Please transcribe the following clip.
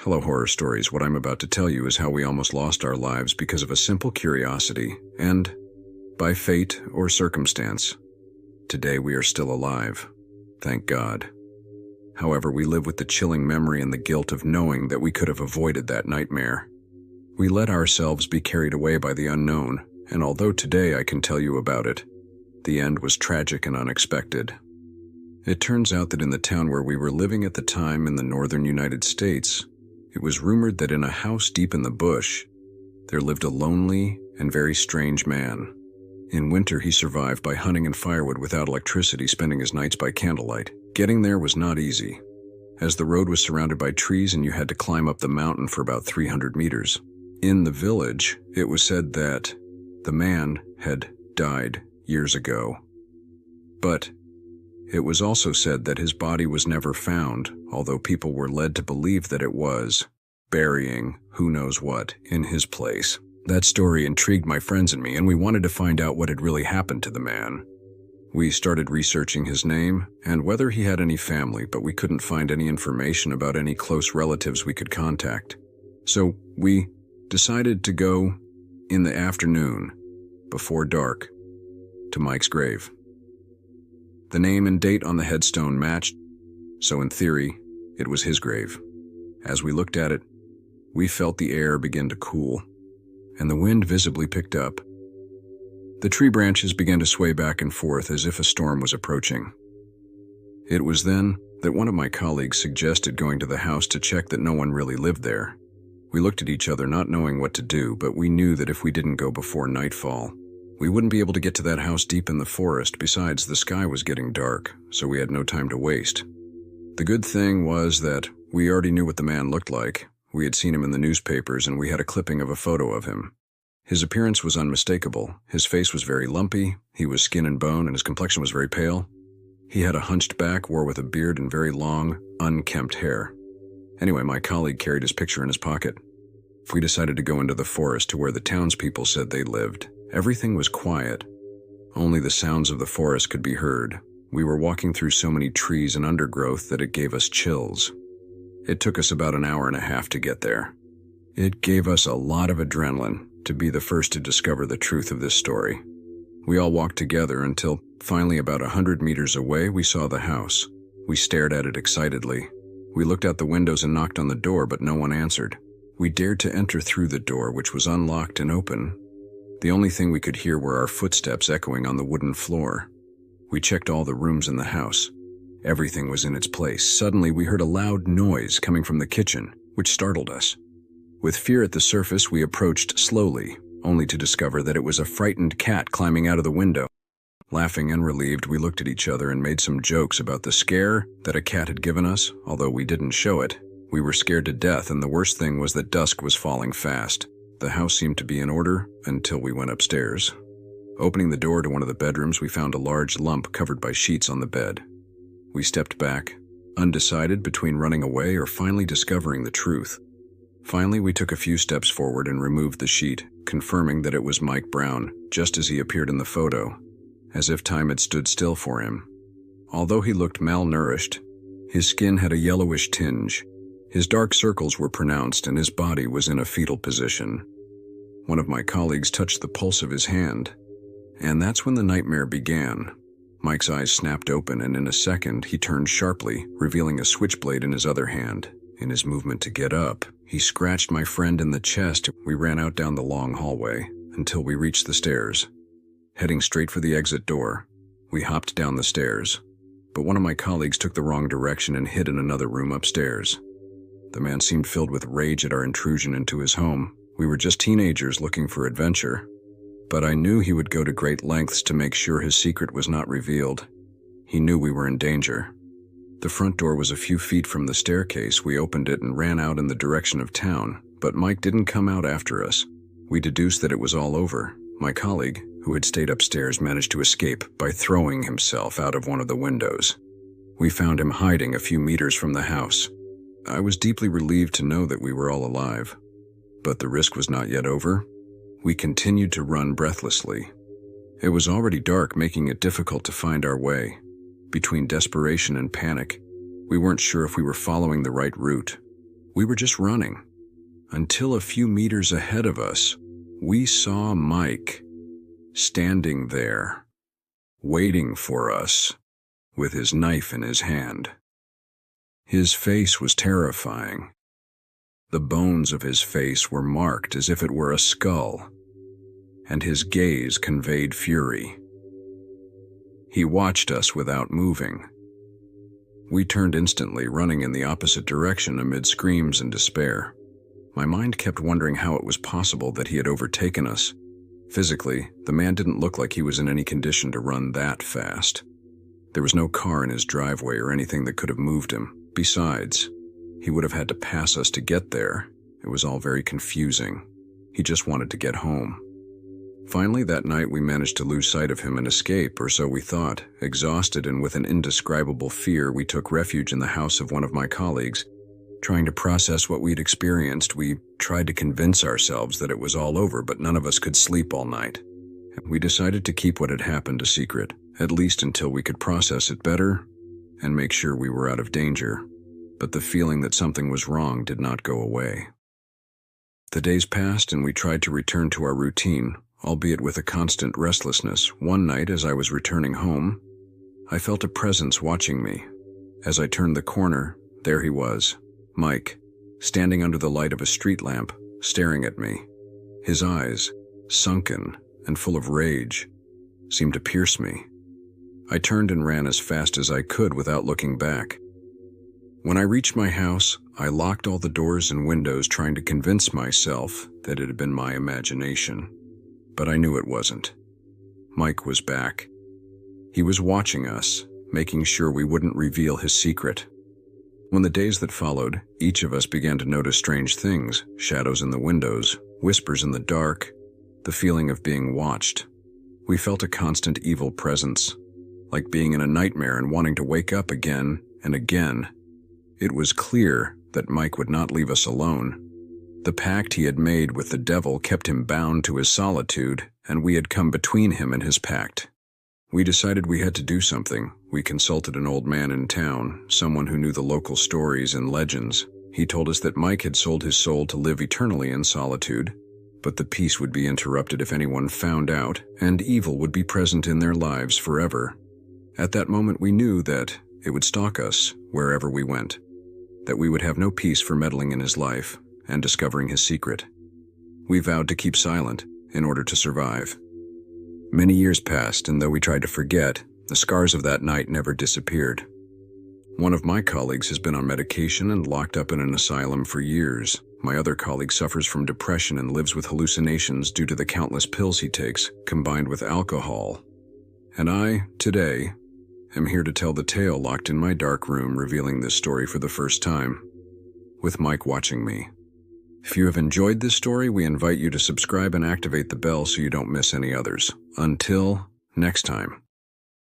Hello, horror stories. What I'm about to tell you is how we almost lost our lives because of a simple curiosity, and, by fate or circumstance, today we are still alive. Thank God. However, we live with the chilling memory and the guilt of knowing that we could have avoided that nightmare. We let ourselves be carried away by the unknown, and although today I can tell you about it, the end was tragic and unexpected. It turns out that in the town where we were living at the time in the northern United States, it was rumored that in a house deep in the bush, there lived a lonely and very strange man. In winter, he survived by hunting and firewood without electricity, spending his nights by candlelight. Getting there was not easy, as the road was surrounded by trees and you had to climb up the mountain for about 300 meters. In the village, it was said that the man had died years ago. But it was also said that his body was never found, although people were led to believe that it was, burying who knows what in his place. That story intrigued my friends and me, and we wanted to find out what had really happened to the man. We started researching his name and whether he had any family, but we couldn't find any information about any close relatives we could contact. So we decided to go in the afternoon, before dark, to Mike's grave. The name and date on the headstone matched, so in theory, it was his grave. As we looked at it, we felt the air begin to cool, and the wind visibly picked up. The tree branches began to sway back and forth as if a storm was approaching. It was then that one of my colleagues suggested going to the house to check that no one really lived there. We looked at each other not knowing what to do, but we knew that if we didn't go before nightfall, we wouldn't be able to get to that house deep in the forest. Besides, the sky was getting dark, so we had no time to waste. The good thing was that we already knew what the man looked like. We had seen him in the newspapers, and we had a clipping of a photo of him. His appearance was unmistakable. His face was very lumpy, he was skin and bone, and his complexion was very pale. He had a hunched back, wore with a beard and very long, unkempt hair. Anyway, my colleague carried his picture in his pocket. We decided to go into the forest to where the townspeople said they lived. Everything was quiet. Only the sounds of the forest could be heard. We were walking through so many trees and undergrowth that it gave us chills. It took us about an hour and a half to get there. It gave us a lot of adrenaline to be the first to discover the truth of this story. We all walked together until, finally about 100 meters away, we saw the house. We stared at it excitedly. We looked out the windows and knocked on the door, but no one answered. We dared to enter through the door, which was unlocked and open. The only thing we could hear were our footsteps echoing on the wooden floor. We checked all the rooms in the house. Everything was in its place. Suddenly, we heard a loud noise coming from the kitchen, which startled us. With fear at the surface, we approached slowly, only to discover that it was a frightened cat climbing out of the window. Laughing and relieved, we looked at each other and made some jokes about the scare that a cat had given us, although we didn't show it. We were scared to death, and the worst thing was that dusk was falling fast. The house seemed to be in order until we went upstairs. Opening the door to one of the bedrooms, we found a large lump covered by sheets on the bed. We stepped back, undecided between running away or finally discovering the truth. Finally, we took a few steps forward and removed the sheet, confirming that it was Mike Brown, just as he appeared in the photo, as if time had stood still for him. Although he looked malnourished, his skin had a yellowish tinge. His dark circles were pronounced and his body was in a fetal position. One of my colleagues touched the pulse of his hand, and that's when the nightmare began. Mike's eyes snapped open, and in a second he turned sharply, revealing a switchblade in his other hand. In his movement to get up, he scratched my friend in the chest. We ran out down the long hallway until we reached the stairs. Heading straight for the exit door, we hopped down the stairs, but one of my colleagues took the wrong direction and hid in another room upstairs. The man seemed filled with rage at our intrusion into his home. We were just teenagers looking for adventure, but I knew he would go to great lengths to make sure his secret was not revealed. He knew we were in danger. The front door was a few feet from the staircase. We opened it and ran out in the direction of town, but Mike didn't come out after us. We deduced that it was all over. My colleague, who had stayed upstairs, managed to escape by throwing himself out of one of the windows. We found him hiding a few meters from the house. I was deeply relieved to know that we were all alive, but the risk was not yet over. We continued to run breathlessly. It was already dark, making it difficult to find our way. Between desperation and panic, we weren't sure if we were following the right route. We were just running, until a few meters ahead of us, we saw Mike standing there, waiting for us, with his knife in his hand. His face was terrifying. The bones of his face were marked as if it were a skull, and his gaze conveyed fury. He watched us without moving. We turned instantly, running in the opposite direction amid screams and despair. My mind kept wondering how it was possible that he had overtaken us. Physically, the man didn't look like he was in any condition to run that fast. There was no car in his driveway or anything that could have moved him. Besides, he would have had to pass us to get there. It was all very confusing. He just wanted to get home. Finally, that night we managed to lose sight of him and escape, or so we thought. Exhausted and with an indescribable fear, we took refuge in the house of one of my colleagues. Trying to process what we'd experienced, we tried to convince ourselves that it was all over, but none of us could sleep all night. We decided to keep what had happened a secret, at least until we could process it better and make sure we were out of danger. But the feeling that something was wrong did not go away. The days passed and we tried to return to our routine, albeit with a constant restlessness. One night, as I was returning home, I felt a presence watching me. As I turned the corner, there he was, Mike, standing under the light of a street lamp, staring at me. His eyes, sunken and full of rage, seemed to pierce me. I turned and ran as fast as I could without looking back. When I reached my house, I locked all the doors and windows, trying to convince myself that it had been my imagination. But I knew it wasn't. Mike was back. He was watching us, making sure we wouldn't reveal his secret. When the days that followed, each of us began to notice strange things: shadows in the windows, whispers in the dark, the feeling of being watched. We felt a constant evil presence, like being in a nightmare and wanting to wake up again and again. It was clear that Mike would not leave us alone. The pact he had made with the devil kept him bound to his solitude, and we had come between him and his pact. We decided we had to do something. We consulted an old man in town, someone who knew the local stories and legends. He told us that Mike had sold his soul to live eternally in solitude, but the peace would be interrupted if anyone found out, and evil would be present in their lives forever. At that moment we knew that it would stalk us wherever we went, that we would have no peace for meddling in his life and discovering his secret. We vowed to keep silent in order to survive. Many years passed, and though we tried to forget, the scars of that night never disappeared. One of my colleagues has been on medication and locked up in an asylum for years. My other colleague suffers from depression and lives with hallucinations due to the countless pills he takes, combined with alcohol. And I, today, am here to tell the tale locked in my dark room, revealing this story for the first time, with Mike watching me. If you have enjoyed this story, we invite you to subscribe and activate the bell so you don't miss any others. Until next time.